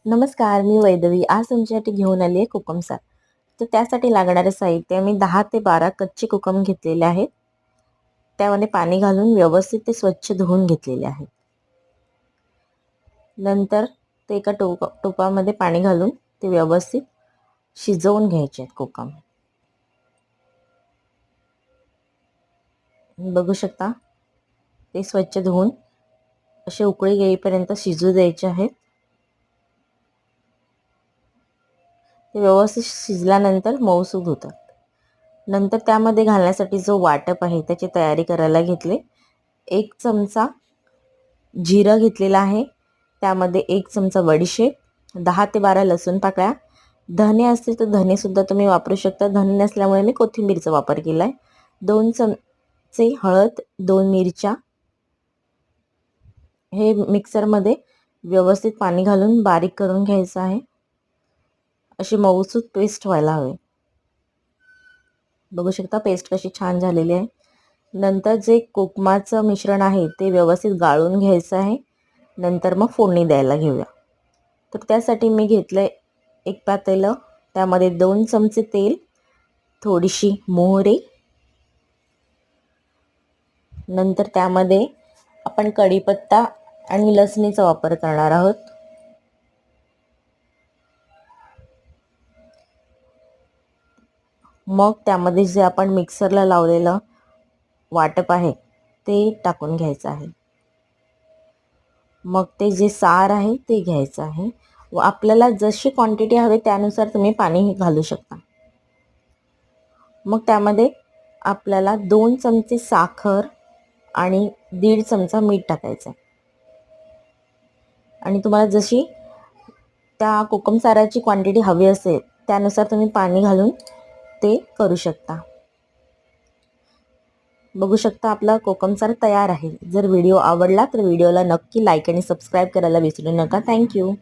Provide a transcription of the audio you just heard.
नमस्कार, मी वैदवी आज तुमच्यासाठी घेऊन आली आहे कोकम सार. तर त्यासाठी लागणारे साहित्य मी 10 ते 12 कच्चे कोकम घेतलेले आहेत. त्यामध्ये पाणी घालून व्यवस्थित ते स्वच्छ धुवून घेतलेले आहेत. नंतर ते एका टोपामध्ये पाणी घालून ते व्यवस्थित शिजवून घ्यायचे आहेत कोकम. बघू शकता ते स्वच्छ धुवून असे उकळी येईपर्यंत शिजू द्यायचे आहेत. ते व्यवस्थित शिजल्यानंतर मऊसूद होतात. नंतर त्यामध्ये घालण्यासाठी जो वाटप आहे त्याची तयारी करायला घेतले. 1 चमचा जिरं घेतलेला आहे. त्यामध्ये 1 चमचा बडीशेप, 10 ते 12 लसूण पाकळ्या, धने असतील तर धने सुद्धा तुम्ही वापरू शकता. धने नसल्यामुळे मी कोथिंबीरचा वापर केला आहे. 2 चमचे हळद, 2 मिरच्या. हे मिक्सरमध्ये व्यवस्थित पाणी घालून बारीक करून घ्यायचं आहे. अशी मऊसूद पेस्ट व्हायला हवी. बघू शकता पेस्ट कशी छान झालेली आहे. नंतर जे कोकमाचं मिश्रण आहे ते व्यवस्थित गाळून घ्यायचं आहे. नंतर मग फोडणी द्यायला घेऊया. तर त्यासाठी मी घेतलं एक पातेलं, त्यामध्ये 2 चमचे तेल, थोडीशी मोहरी, नंतर त्यामध्ये आपण कढीपत्ता आणि लसणीचा वापर करणार आहोत. मग त्यामध्ये जे आपण मिक्सरला लावलेलं वाटप आहे ते टाकून घ्यायचं आहे. मग ते जे सार आहे ते घ्यायचं आहे व आपल्याला जशी क्वांटिटी हवी त्यानुसार तुम्ही पाणी घालू शकता. मग त्यामध्ये आपल्याला 2 चमचे साखर आणि 1.5 चमचा मीठ टाकायचं आहे. आणि तुम्हाला जशी त्या कोकम साराची क्वांटिटी हवी असेल त्यानुसार तुम्ही पाणी घालून ते करू शकता. बघू शकता आपला कोकम सार तयार आहे. जर व्हिडिओ आवडला तर व्हिडिओला नक्की लाईक आणि सबस्क्राईब करायला विसरू नका. थँक्यू.